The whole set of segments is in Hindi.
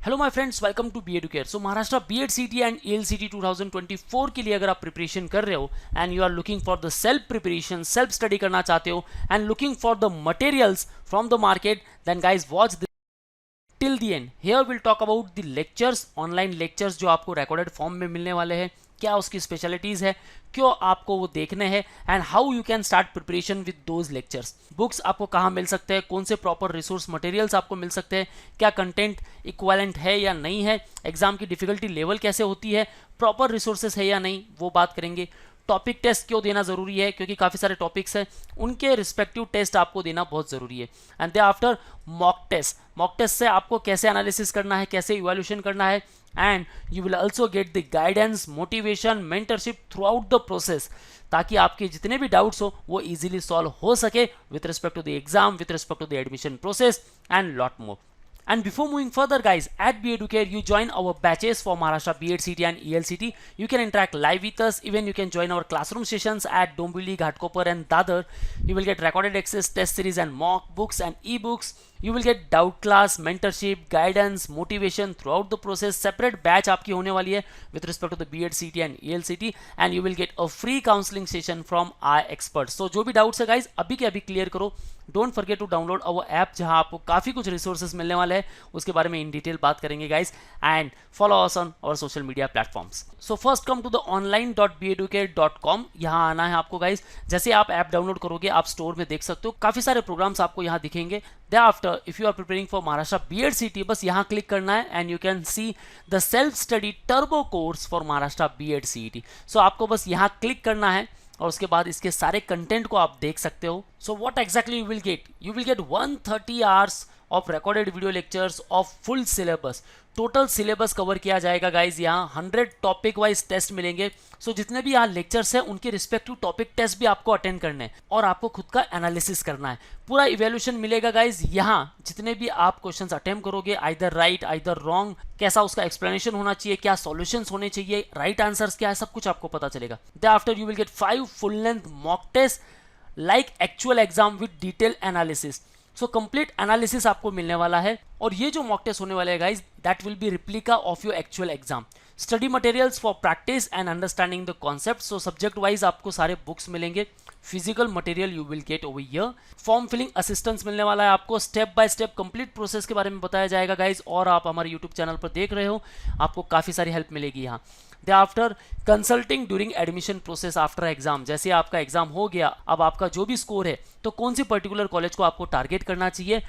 Hello my friends, welcome to BEducare। So Maharashtra BEd-CET and ELCT 2024 के लिए अगर आप प्रिपरेशन कर रहे हो and you are looking for the self preparation, self study करना चाहते हो and looking for the materials from the market, then guys watch till the end. Here will talk about the lectures, online lectures जो आपको रिकॉर्डेड फॉर्म में मिलने वाले हैं, क्या उसकी स्पेशलिटीज़ है, क्यों आपको वो देखने हैं and how you can start preparation with those lectures. Books आपको कहाँ मिल सकते हैं, कौन से प्रॉपर रिसोर्स मटेरियल्स आपको मिल सकते हैं, क्या कंटेंट इक्वालेंट है या नहीं है, एग्जाम की डिफिकल्टी लेवल कैसे होती है, प्रॉपर रिसोर्सेज है या नहीं, वो बात करेंगे। टॉपिक टेस्ट क्यों देना ज़रूरी है, क्योंकि काफ़ी सारे टॉपिक्स हैं, उनके रिस्पेक्टिव टेस्ट आपको देना बहुत ज़रूरी है। And the after mock test से आपको कैसे एनालिसिस करना है, कैसे इवैल्यूएशन करना है, and you will also get the guidance, motivation, mentorship through out the process, ताकि आपके जितने भी डाउट्स हो वो इजीली सॉल्व हो सके with respect to the exam, with respect to the admission process and lot more. And before moving further guys, at BEducare you join our batches for Maharashtra BEd-CET and ELCT. You can interact live with us, even you can join our classroom sessions at Dombivli, Ghatkopar and Dadar. You will get recorded access, test series and mock books and ebooks. You will get doubt class, mentorship, guidance, motivation throughout the process. Separate batch आपकी होने वाली है with respect to the BEd-CET and ELCT, and you will get a free counseling session from our experts. So जो भी doubts है guys अभी के अभी clear करो। Don't forget to download our app, जहां आपको काफ़ी कुछ रिसोर्सेज मिलने वाले हैं, उसके बारे में इन डिटेल बात करेंगे guys. And follow us on our social media platforms. So first come to the online.beeducare.com। यहाँ आना है आपको गाइस। जैसे आप ऐप डाउनलोड करोगे आप स्टोर में देख सकते हो, काफ़ी सारे प्रोग्राम्स आपको यहाँ दिखेंगे। Thereafter, if you are preparing for Maharashtra BEd-CET, बस यहाँ क्लिक करना है and you can see the self study turbo course for Maharashtra BEd-CET। सो आपको बस यहाँ क्लिक करना है और उसके बाद इसके सारे कंटेंट को आप देख सकते हो। So what exactly you will gate 130 hours of recorded video lectures of full syllabus. Total syllabus cover किया जाएगा गाइज। यहाँ 100 टॉपिक वाइज टेस्ट मिलेंगे। सो जितने भी यहाँ लेक्चर्स हैं उनके रिस्पेक्टिव टॉपिक टेस्ट भी आपको अटेंड करने हैं और आपको खुद का एनालिसिस करना है। पूरा इवैल्यूएशन मिलेगा गाइज। यहाँ जितने भी आप क्वेश्चंस अटेम्प्ट करोगे, आइदर राइट आइदर रॉन्ग, कैसा उसका एक्सप्लेनेशन होना चाहिए, क्या सॉल्यूशंस होने चाहिए, राइट आंसर्स क्या है, सब कुछ आपको पता चलेगा। After you will gate 5 full length mock taste like actual exam with detail analysis. So complete analysis आपको मिलने वाला है और ये जो मॉक टेस्ट होने वाले हैं guys, that will be replica of your actual exam. Study materials for practice and understanding the concept. So subject wise आपको सारे बुक्स मिलेंगे। Physical material you will get over here. Form filling assistance मिलने वाला है आपको। Step by step complete process के बारे में बताया जाएगा गाइज। और आप हमारे यूट्यूब चैनल पर देख रहे हो, आपको काफ़ी सारी हेल्प मिलेगी यहाँ। After consulting during admission process after exam. जैसे आपका एग्जाम हो गया, अब आपका जो भी स्कोर है तो कौन सी पर्टिकुलर कॉलेज को आपको टारगेट करना चाहिए,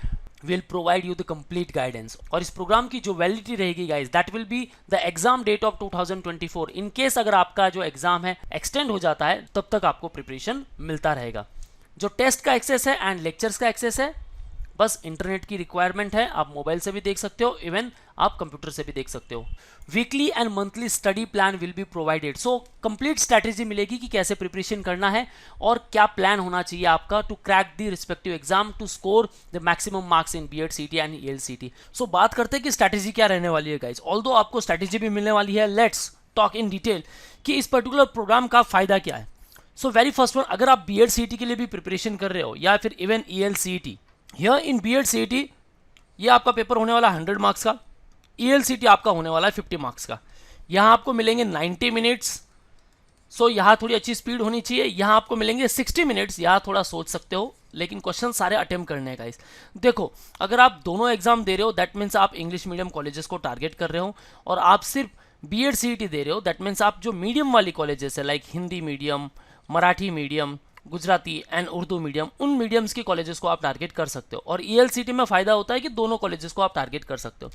will provide you the complete guidance. और इस प्रोग्राम की जो वैलिडिटी रहेगी guys, that will be the exam date of 2024। In case अगर आपका जो एग्जाम है एक्सटेंड हो जाता है तब तक आपको प्रिपरेशन मिलता रहेगा। जो टेस्ट का एक्सेस है एंड लेक्चर्स का एक्सेस है, बस इंटरनेट की रिक्वायरमेंट है। आप मोबाइल से भी देख सकते हो, इवन आप कंप्यूटर से भी देख सकते हो। Weekly and monthly study plan will be provided. So complete strategy मिलेगी कि कैसे प्रिपरेशन करना है और क्या प्लान होना चाहिए आपका to crack the respective exam to score the maximum marks in BEd-CET and ELCT। So बात करते हैं कि स्ट्रैटेजी क्या रहने वाली है गाइज। ऑल्दो आपको स्ट्रैटेजी भी मिलने वाली है, लेट्स टॉक इन डिटेल कि इस पर्टिकुलर प्रोग्राम का फायदा क्या है। सो वेरी फर्स्ट वन, अगर आप BEd-CET के लिए भी प्रिपरेशन कर रहे हो या फिर even ELCT, here in BEd-CET ये आपका पेपर होने वाला 100 मार्क्स का, ELCT आपका होने वाला है 50 मार्क्स का। यहाँ आपको मिलेंगे 90 मिनट्स। सो यहाँ थोड़ी अच्छी स्पीड होनी चाहिए। यहाँ आपको मिलेंगे 60 मिनट्स। यहाँ थोड़ा सोच सकते हो, लेकिन क्वेश्चन सारे अटेम्प्ट करने हैं गाइस। देखो, अगर आप दोनों एग्जाम दे रहे हो दैट मीन्स आप इंग्लिश मीडियम कॉलेजेस को टारगेट कर रहे हो, और आप सिर्फ BEd-CET दे रहे हो दैट मीन्स आप जो मीडियम वाली कॉलेजेस है like Hindi medium, Marathi medium, Gujarati and Urdu medium, उन मीडियम्स की कॉलेजेस को आप टारगेट कर सकते हो। और ELCT में फ़ायदा होता है कि दोनों कॉलेजेस को आप टारगेट कर सकते हो।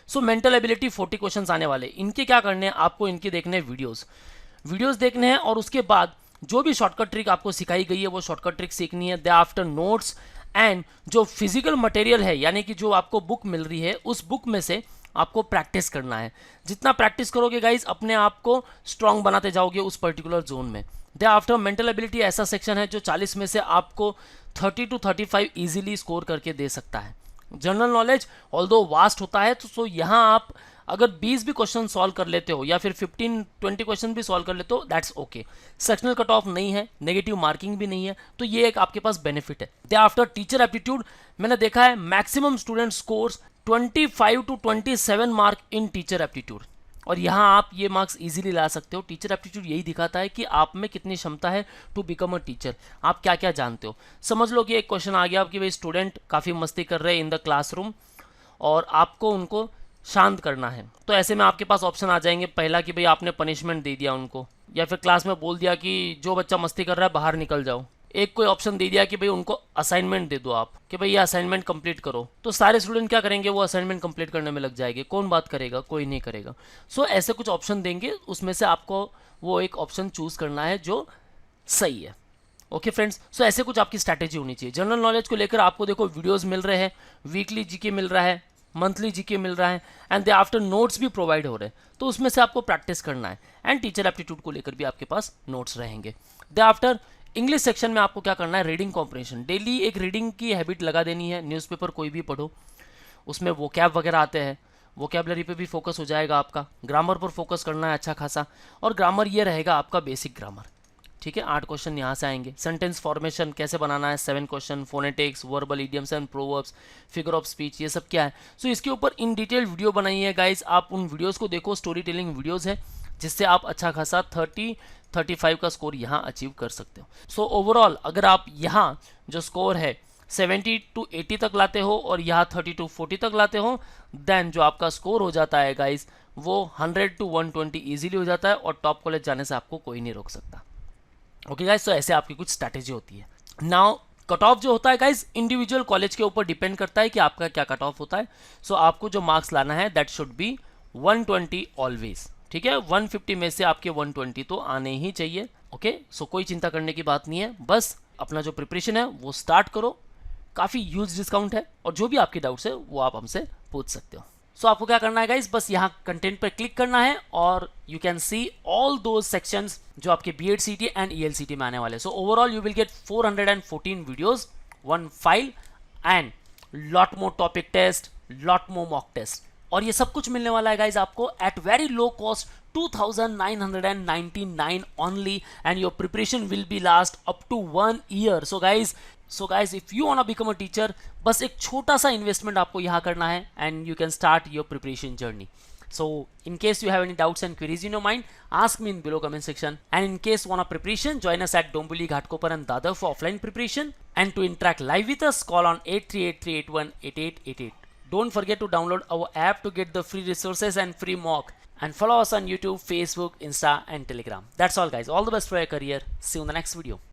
सो मेंटल एबिलिटी 40 क्वेश्चंस आने वाले, इनके क्या करने हैं आपको, इनके देखने हैं वीडियोस देखने हैं, और उसके बाद जो भी शॉर्टकट ट्रिक आपको सिखाई गई है वो शॉर्टकट ट्रिक सीखनी है। दे आफ्टर नोट्स एंड जो फिजिकल मटेरियल है, यानी कि जो आपको बुक मिल रही है उस बुक में से आपको प्रैक्टिस करना है। जितना प्रैक्टिस करोगे गाइज, अपने आप को स्ट्रांग बनाते जाओगे उस पर्टिकुलर जोन में। दे आफ्टर मेंटल एबिलिटी ऐसा सेक्शन है जो 40 में से आपको 30 to 35 इजीली स्कोर करके दे सकता है। जनरल नॉलेज ऑल्दो वास्ट होता है, तो सो यहाँ आप अगर 20 भी क्वेश्चन सॉल्व कर लेते हो या फिर 15-20 क्वेश्चन भी सॉल्व कर लेते हो, that's okay. Sectional cut off नहीं है, नेगेटिव मार्किंग भी नहीं है, तो ये एक आपके पास बेनिफिट है। दे आफ्टर टीचर एप्टीट्यूड, मैंने देखा है maximum student scores 25 to 27 mark in teacher aptitude. और यहाँ आप ये मार्क्स इजीली ला सकते हो। टीचर एप्टीट्यूड यही दिखाता है कि आप में कितनी क्षमता है टू बिकम अ टीचर, आप क्या क्या जानते हो। समझ लो कि एक क्वेश्चन आ गया आपकी, भाई स्टूडेंट काफ़ी मस्ती कर रहे हैं इन द क्लासरूम और आपको उनको शांत करना है, तो ऐसे में आपके पास ऑप्शन आ जाएंगे। पहला कि भाई आपने पनिशमेंट दे दिया उनको, या फिर क्लास में बोल दिया कि जो बच्चा मस्ती कर रहा है बाहर निकल जाओ। एक कोई ऑप्शन दे दिया कि भाई उनको असाइनमेंट दे दो आप, कि भाई ये असाइनमेंट कंप्लीट करो। तो सारे स्टूडेंट क्या करेंगे, वो असाइनमेंट कंप्लीट करने में लग जाएंगे। कौन बात करेगा, कोई नहीं करेगा। सो ऐसे कुछ ऑप्शन देंगे, उसमें से आपको वो एक ऑप्शन चूज करना है जो सही है। ओके फ्रेंड्स, सो ऐसे कुछ आपकी स्ट्रैटेजी होनी चाहिए। जनरल नॉलेज को लेकर आपको देखो वीडियोस मिल रहे हैं, वीकली जीके मिल रहा है, मंथली जीके मिल रहा है, एंड दे आफ्टर नोट्स भी प्रोवाइड हो रहे हैं, तो उसमें से आपको प्रैक्टिस करना है। एंड टीचर एप्टीट्यूड को लेकर भी आपके पास नोट्स रहेंगे। दे आफ्टर इंग्लिश सेक्शन में आपको क्या करना है, रीडिंग कॉम्प्रिहेंशन। डेली एक रीडिंग की हैबिट लगा देनी है। न्यूज़पेपर कोई भी पढ़ो, उसमें वोकैब वगैरह आते हैं, वोकैबलरी पे भी फोकस हो जाएगा आपका। ग्रामर पर फोकस करना है अच्छा खासा, और ग्रामर ये रहेगा आपका बेसिक ग्रामर। ठीक है, 8 क्वेश्चन यहाँ से आएंगे। सेंटेंस फॉर्मेशन कैसे बनाना है 7 question, phonetics, verbal idioms and proverbs, figure of speech, ये सब क्या है। सो इसके ऊपर इन डिटेल वीडियो बनाई है गाइस, आप उन वीडियोस को देखो। स्टोरी टेलिंग वीडियोस है, जिससे आप अच्छा खासा 30-35 का स्कोर यहाँ अचीव कर सकते हो। सो ओवरऑल अगर आप यहाँ जो स्कोर है 70 to 80 तक लाते हो और यहाँ 30 to 40 तक लाते हो, देन जो आपका स्कोर हो जाता है गाइस वो 100 to 120 ईजिली हो जाता है, और टॉप कॉलेज जाने से आपको कोई नहीं रोक सकता। ओके गाइस, तो ऐसे आपकी कुछ स्ट्रैटेजी होती है। नाउ कट ऑफ जो होता है गाइस, इंडिविजुअल कॉलेज के ऊपर डिपेंड करता है कि आपका क्या कट ऑफ होता है। सो आपको जो मार्क्स लाना है दैट शुड बी 120 ऑलवेज। ठीक है, 150 में से आपके 120 तो आने ही चाहिए। ओके, सो कोई चिंता करने की बात नहीं है, बस अपना जो प्रिपरेशन है वो स्टार्ट करो। काफ़ी ह्यूज डिस्काउंट है, और जो भी आपके डाउट्स है वो आप हमसे पूछ सकते हो। सो आपको क्या करना है गाइस, बस यहाँ कंटेंट पर क्लिक करना है और you can see all those sections जो आपके बीएड सीटी एंड ईएलसीटी में आने वाले। So overall you will get 414 videos, 1 file and lot more topic test, lot more mock test, और ये सब कुछ मिलने वाला है गाइज आपको at very low cost, 2999 only, and your preparation will be last up to 1 year. So guys if you want to become a teacher, बस एक छोटा सा इन्वेस्टमेंट आपको यहाँ करना है and you can start your preparation journey. So in case you have any doubts and queries in your mind, ask me in below comment section. And in case you want a preparation, join us at Domboli, Ghatkopar and Dadar for offline preparation. And to interact live with us, call on 8383818888. Don't forget to download our app to get the free resources and free mock. And follow us on YouTube, Facebook, Insta and Telegram. That's all guys. All the best for your career. See you in the next video.